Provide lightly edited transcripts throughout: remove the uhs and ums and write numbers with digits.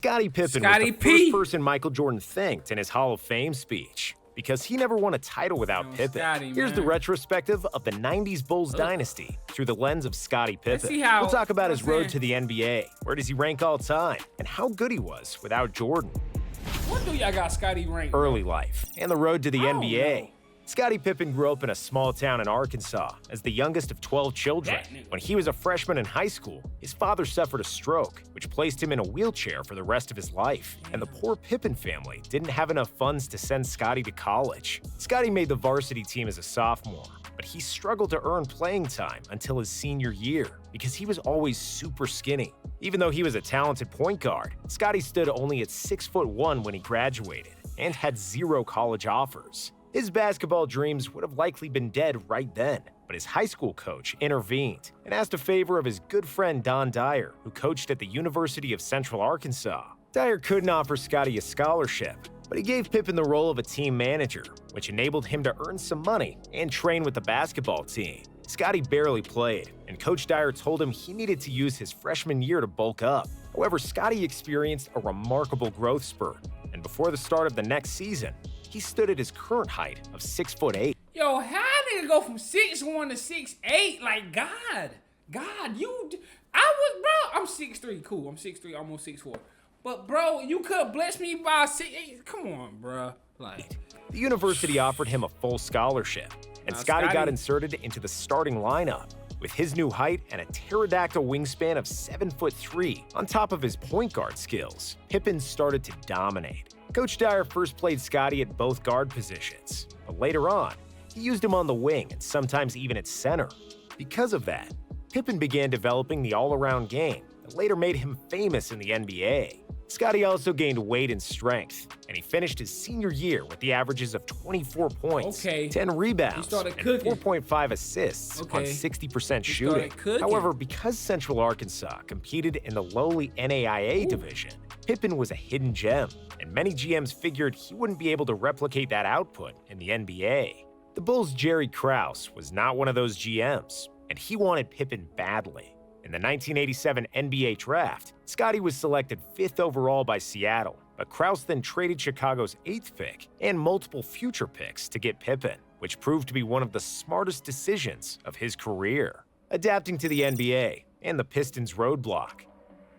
Scottie Pippen was Scottie the P. first person Michael Jordan thanked in his Hall of Fame speech because he never won a title without Yo, Pippen. Scottie, Here's the man. retrospective of the 90s Bulls dynasty through the lens of Scottie Let's Pippen. see how- We'll talk about his you know what road I'm to the NBA, where does he rank all time, and how good he was without Jordan. What do y'all got Scottie ranked? Early life, and the road to the I don't NBA. know. Scottie Pippen grew up in a small town in Arkansas as the youngest of 12 children. That nigga. When he was a freshman in high school, his father suffered a stroke, which placed him in a wheelchair for the rest of his life. And the poor Pippen family didn't have enough funds to send Scottie to college. Scottie made the varsity team as a sophomore, but he struggled to earn playing time until his senior year because he was always super skinny. Even though he was a talented point guard, Scottie stood only at 6'1" when he graduated and had 0 college offers. His basketball dreams would have likely been dead right then, but his high school coach intervened and asked a favor of his good friend Don Dyer, who coached at the University of Central Arkansas. Dyer couldn't offer Scottie a scholarship, but he gave Pippen the role of a team manager, which enabled him to earn some money and train with the basketball team. Scottie barely played, and Coach Dyer told him he needed to use his freshman year to bulk up. However, Scottie experienced a remarkable growth spurt, and before the start of the next season, he stood at his current height of 6'8". Yo, how did it go from 6'1" to 6'8"? Like, God, I was, bro, I'm 6'3", cool. I'm 6'3", almost 6'4". But, bro, you could bless me by 6'8". Come on, bro. Like, The university offered him a full scholarship, and Now, Scottie got Scottie- inserted into the starting lineup. With his new height and a pterodactyl wingspan of 7'3", on top of his point guard skills, Pippen started to dominate. Coach Dyer first played Scottie at both guard positions, but later on, he used him on the wing and sometimes even at center. Because of that, Pippen began developing the all-around game that later made him famous in the NBA. Scottie also gained weight and strength, and he finished his senior year with the averages of 24 points, Okay. 10 rebounds, started and cooking. 4.5 assists on Okay. 60% He shooting. started cooking. However, because Central Arkansas competed in the lowly NAIA division, Pippen was a hidden gem, and many GMs figured he wouldn't be able to replicate that output in the NBA. The Bulls' Jerry Krause was not one of those GMs, and he wanted Pippen badly. In the 1987 NBA draft, Scottie was selected 5th overall by Seattle, but Krause then traded Chicago's 8th pick and multiple future picks to get Pippen, which proved to be one of the smartest decisions of his career, adapting to the NBA and the Pistons' roadblock.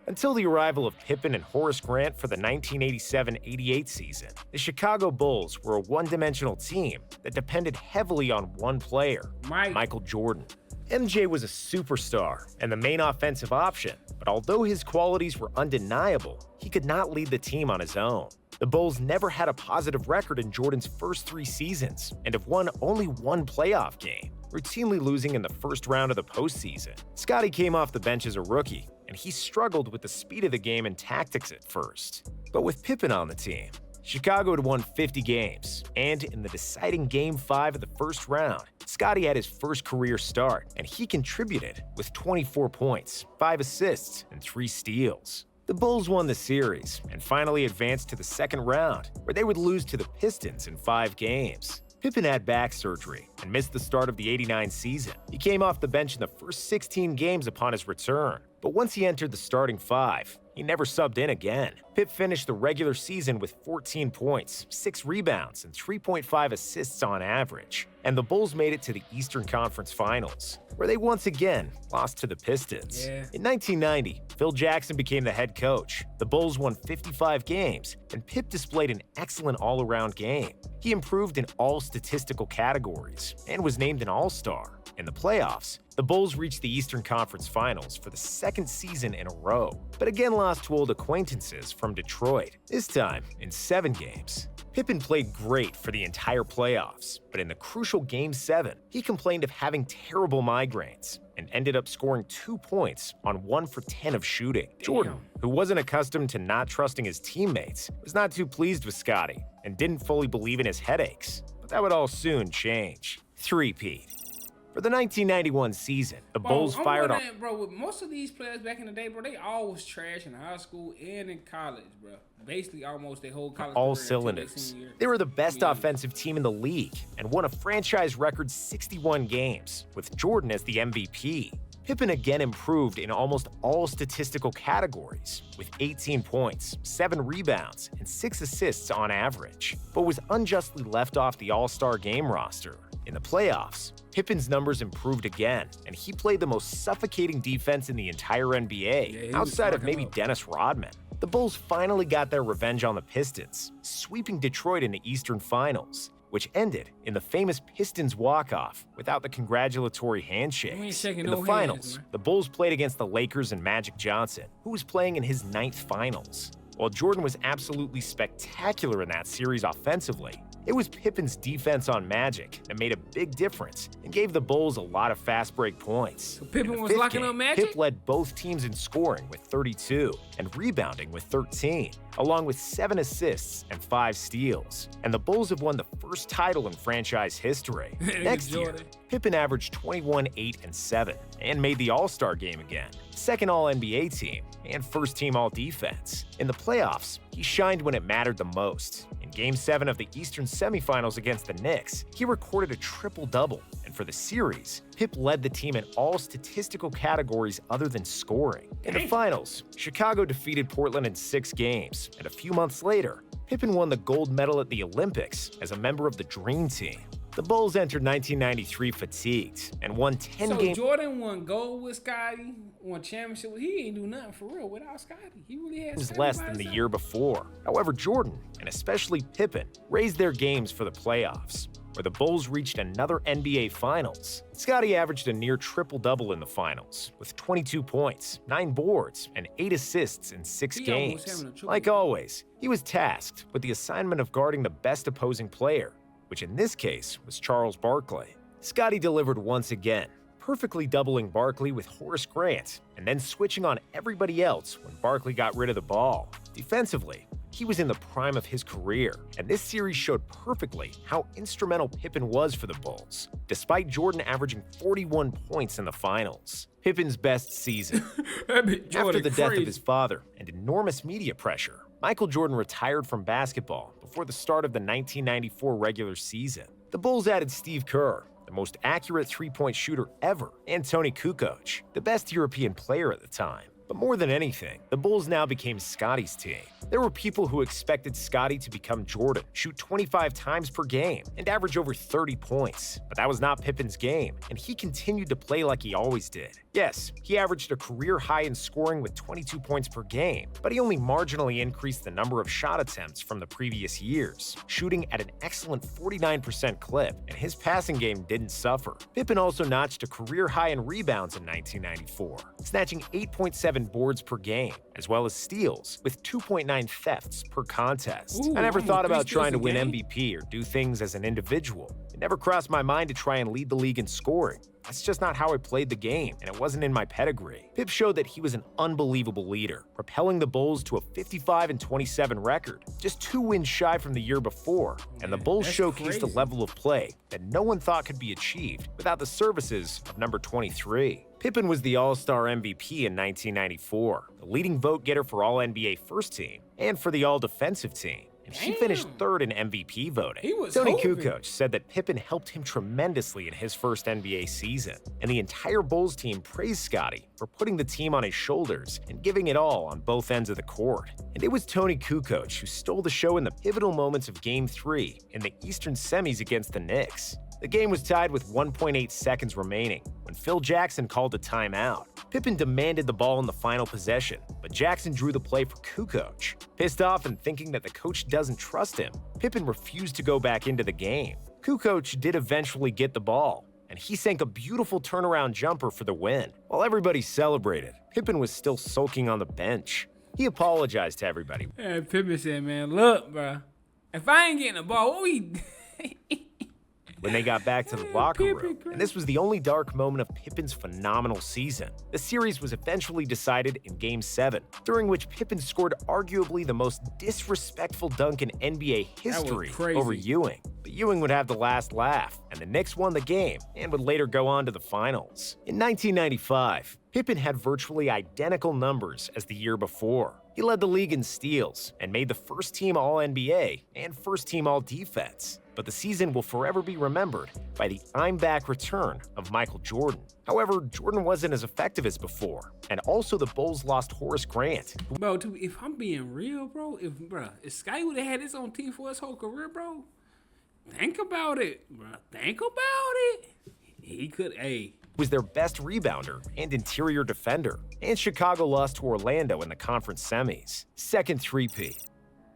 Until the arrival of Pippen and Horace Grant for the 1987-88 season, the Chicago Bulls were a one-dimensional team that depended heavily on one player, Michael Jordan. MJ was a superstar and the main offensive option, but although his qualities were undeniable, he could not lead the team on his own. The Bulls never had a positive record in Jordan's first 3 seasons and have won only 1 playoff game, routinely losing in the first round of the postseason. Scottie came off the bench as a rookie, and he struggled with the speed of the game and tactics at first. But with Pippen on the team, Chicago had won 50 games, and in the deciding Game 5 of the first round, Scottie had his first career start, and he contributed with 24 points, 5 assists, and 3 steals. The Bulls won the series and finally advanced to the second round, where they would lose to the Pistons in 5 games. Pippen had back surgery and missed the start of the '89 season. He came off the bench in the first 16 games upon his return, but once he entered the starting 5, he never subbed in again. Pip finished the regular season with 14 points, 6 rebounds, and 3.5 assists on average. And the Bulls made it to the Eastern Conference Finals, where they once again lost to the Pistons. In 1990, Phil Jackson became the head coach. The Bulls won 55 games, and Pip displayed an excellent all-around game. He improved in all statistical categories and was named an All-Star. In the playoffs, the Bulls reached the Eastern Conference Finals for the 2nd season in a row, but again lost to old acquaintances from Detroit, this time in 7 games. Pippen played great for the entire playoffs, but in the crucial Game 7, he complained of having terrible migraines and ended up scoring 2 points on 1 for 10 of shooting. Jordan, who wasn't accustomed to not trusting his teammates, was not too pleased with Scottie and didn't fully believe in his headaches, but that would all soon change. Three-peat. For the 1991 season, the Bulls fired on... Bro, with most of these players back in the day, bro, they all was trash in high school and in college, bro. Basically, almost their whole college all career until cylinders. their senior year. They were the best offensive team in the league and won a franchise record 61 games, with Jordan as the MVP. Pippen again improved in almost all statistical categories, with 18 points, 7 rebounds, and 6 assists on average, but was unjustly left off the All-Star game roster. In the playoffs, Pippen's numbers improved again, and he played the most suffocating defense in the entire NBA, outside of maybe Dennis Rodman. The Bulls finally got their revenge on the Pistons, sweeping Detroit in the Eastern Finals, which ended in the famous Pistons walk-off without the congratulatory handshakes. In the finals, the Bulls played against the Lakers and Magic Johnson, who was playing in his 9th finals. While Jordan was absolutely spectacular in that series offensively, it was Pippen's defense on Magic that made a big difference and gave the Bulls a lot of fast break points. So Pippen was locking up Magic? Pip led both teams in scoring with 32 and rebounding with 13, along with 7 assists and 5 steals. And the Bulls have won the first title in franchise history. Next year, Pippen averaged 21, 8, and 7 and made the All-Star game again, second All-NBA team, and first-team All-Defense. In the playoffs, he shined when it mattered the most. In Game 7 of the Eastern semifinals against the Knicks, he recorded a triple-double, and for the series, Pip led the team in all statistical categories other than scoring. In the finals, Chicago defeated Portland in 6 games, and a few months later, Pippen won the gold medal at the Olympics as a member of the Dream Team. The Bulls entered 1993 fatigued and won 10 games. So Jordan won gold with Scottie, won championship. He ain't do nothing for real without Scottie. He really had less than the year before. However, Jordan, and especially Pippen, raised their games for the playoffs, where the Bulls reached another NBA Finals. Scottie averaged a near triple-double in the finals, with 22 points, 9 boards, and 8 assists in 6 games. Like always, he was tasked with the assignment of guarding the best opposing player, which in this case was Charles Barkley. Scottie delivered once again, perfectly doubling Barkley with Horace Grant, and then switching on everybody else when Barkley got rid of the ball. Defensively, he was in the prime of his career, and this series showed perfectly how instrumental Pippen was for the Bulls, despite Jordan averaging 41 points in the finals. Pippen's best season. After the death of his father and enormous media pressure, Michael Jordan retired from basketball before the start of the 1994 regular season. The Bulls added Steve Kerr, the most accurate three-point shooter ever, and Tony Kukoc, the best European player at the time. But more than anything, the Bulls now became Scottie's team. There were people who expected Scottie to become Jordan, shoot 25 times per game, and average over 30 points. But that was not Pippen's game, and he continued to play like he always did. Yes, he averaged a career high in scoring with 22 points per game, but he only marginally increased the number of shot attempts from the previous years, shooting at an excellent 49% clip, and his passing game didn't suffer. Pippen also notched a career high in rebounds in 1994, snatching 8.7 boards per game, as well as steals, with 2.9 thefts per contest. I never thought about trying to win MVP or do things as an individual. It never crossed my mind to try and lead the league in scoring. That's just not how I played the game, and it wasn't in my pedigree. Pip showed that he was an unbelievable leader, propelling the Bulls to a 55-27 record, just 2 wins shy from the year before, and the Bulls showcased a level of play that no one thought could be achieved without the services of number 23. Pippen was the All-Star MVP in 1994, the leading vote-getter for All-NBA First Team, and for the All-Defensive Team. And he finished 3rd in MVP voting. Tony Kukoc said that Pippen helped him tremendously in his first NBA season, and the entire Bulls team praised Scottie for putting the team on his shoulders and giving it all on both ends of the court. And it was Tony Kukoc who stole the show in the pivotal moments of Game 3 in the Eastern semis against the Knicks. The game was tied with 1.8 seconds remaining when Phil Jackson called a timeout. Pippen demanded the ball in the final possession, but Jackson drew the play for Kukoc. Pissed off and thinking that the coach doesn't trust him, Pippen refused to go back into the game. Kukoc did eventually get the ball, and he sank a beautiful turnaround jumper for the win. While everybody celebrated, Pippen was still sulking on the bench. He apologized to everybody. Hey, Pippen said, man, look, bro, if I ain't getting the ball, what we... when they got back to the locker room, and this was the only dark moment of Pippen's phenomenal season. The series was eventually decided in Game 7, during which Pippen scored arguably the most disrespectful dunk in NBA history over Ewing. But Ewing would have the last laugh, and the Knicks won the game and would later go on to the finals. In 1995, Pippen had virtually identical numbers as the year before. He led the league in steals and made the first-team All-NBA and first-team All-Defense. But the season will forever be remembered by the I'm back return of Michael Jordan. However, Jordan wasn't as effective as before, and also the Bulls lost Horace Grant. Bro, if I'm being real, bro, if Scottie would have had his own team for his whole career, bro, think about it, bro. Think about it. He could, was their best rebounder and interior defender, and Chicago lost to Orlando in the conference semis. Second three-peat.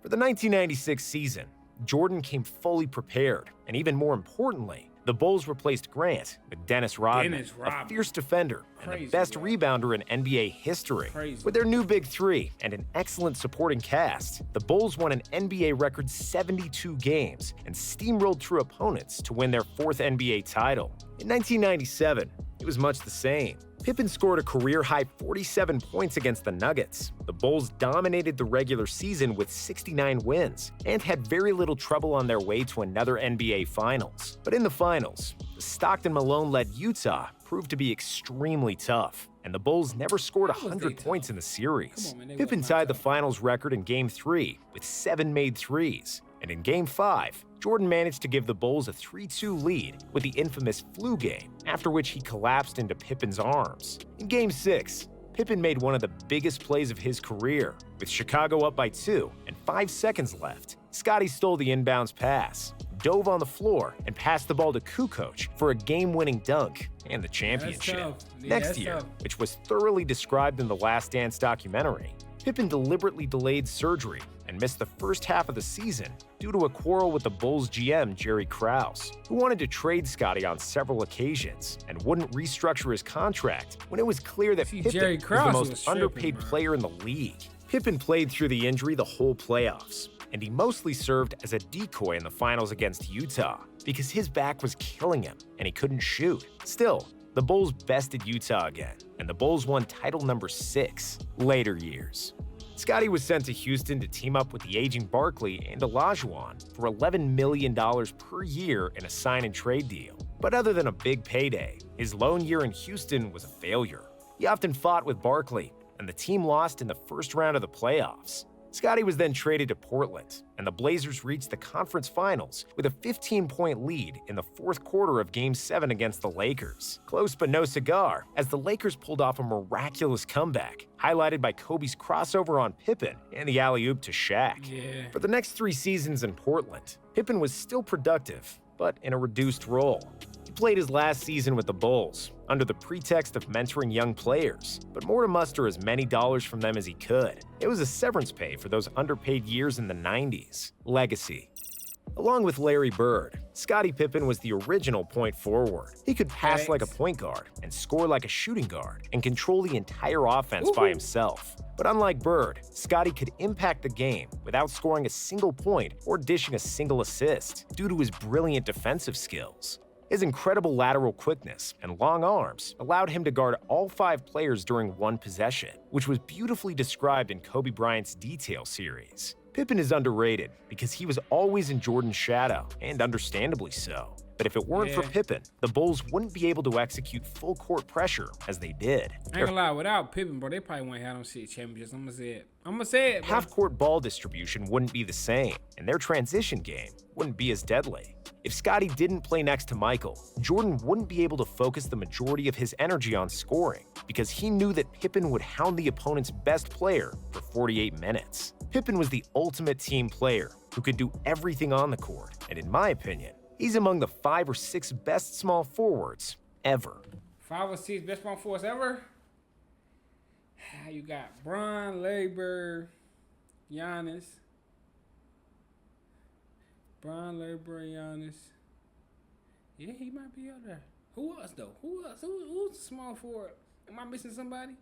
For the 1996 season, Jordan came fully prepared, and even more importantly, the Bulls replaced Grant with Dennis Rodman, a fierce defender and the best rebounder in NBA history. With their new Big Three and an excellent supporting cast, the Bulls won an NBA record 72 games and steamrolled through opponents to win their fourth NBA title. In 1997, it was much the same. Pippen scored a career-high 47 points against the Nuggets. The Bulls dominated the regular season with 69 wins and had very little trouble on their way to another NBA Finals. But in the finals, the Stockton-Malone-led Utah proved to be extremely tough, and the Bulls never scored 100 points in the series. Pippen tied the finals record in Game 3 with 7 made threes, and in Game 5, Jordan managed to give the Bulls a 3-2 lead with the infamous flu game, after which he collapsed into Pippen's arms. In Game 6, Pippen made one of the biggest plays of his career. With Chicago up by 2 and 5 seconds left, Scottie stole the inbounds pass, dove on the floor, and passed the ball to Kukoc for a game-winning dunk and the championship. Next year, which was thoroughly described in the Last Dance documentary, Pippen deliberately delayed surgery and missed the first half of the season due to a quarrel with the Bulls GM Jerry Krause, who wanted to trade Scottie on several occasions and wouldn't restructure his contract when it was clear that Pippen was the most underpaid player in the league. Pippen played through the injury the whole playoffs, and he mostly served as a decoy in the finals against Utah because his back was killing him and he couldn't shoot. Still, the Bulls bested Utah again, and the Bulls won title number 6. Later years, Scottie was sent to Houston to team up with the aging Barkley and Olajuwon for $11 million per year in a sign-and-trade deal. But other than a big payday, his lone year in Houston was a failure. He often fought with Barkley, and the team lost in the first round of the playoffs. Scottie was then traded to Portland, and the Blazers reached the conference finals with a 15-point lead in the fourth quarter of Game 7 against the Lakers. Close but no cigar, as the Lakers pulled off a miraculous comeback, highlighted by Kobe's crossover on Pippen and the alley-oop to Shaq. For the next 3 seasons in Portland, Pippen was still productive, but in a reduced role. He played his last season with the Bulls, under the pretext of mentoring young players, but more to muster as many dollars from them as he could. It was a severance pay for those underpaid years in the 90s. Legacy. Along with Larry Bird, Scottie Pippen was the original point forward. He could pass like a point guard and score like a shooting guard and control the entire offense by himself. But unlike Bird, Scottie could impact the game without scoring a single point or dishing a single assist due to his brilliant defensive skills. His incredible lateral quickness and long arms allowed him to guard all 5 players during one possession, which was beautifully described in Kobe Bryant's Detail series. Pippen is underrated because he was always in Jordan's shadow, and understandably so. But if it weren't for Pippen, the Bulls wouldn't be able to execute full court pressure as they did. I ain't gonna lie, without Pippen, bro, they probably wouldn't have them shit championships. I'm gonna say it. Bro. Half-court ball distribution wouldn't be the same, and their transition game wouldn't be as deadly. If Scottie didn't play next to Michael, Jordan wouldn't be able to focus the majority of his energy on scoring because he knew that Pippen would hound the opponent's best player for 48 minutes. Pippen was the ultimate team player who could do everything on the court, and in my opinion, he's among the 5 or 6 best small forwards ever. 5 or 6 best small forwards ever? You got Bron, Larry Bird, Giannis. Bron, Larry Bird, Giannis. Yeah, he might be up there. Who else, though? Who else? Who's a small forward? Am I missing somebody?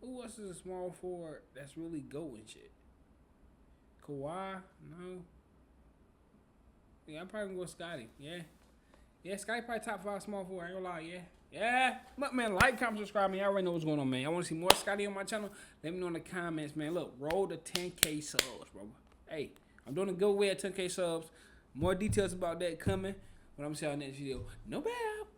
Who else is a small forward that's really going shit? Kawhi? No. Yeah, I'm probably gonna go with Scottie. Yeah, Scottie probably top 5 small forward. I ain't gonna lie, yeah. Look, man, like, comment, subscribe, man. I already know what's going on, man. I want to see more Scottie on my channel. Let me know in the comments, man. Look, roll the 10K subs, bro. Hey, I'm doing a giveaway at 10K subs. More details about that coming. What I'm saying in the next video. No bad.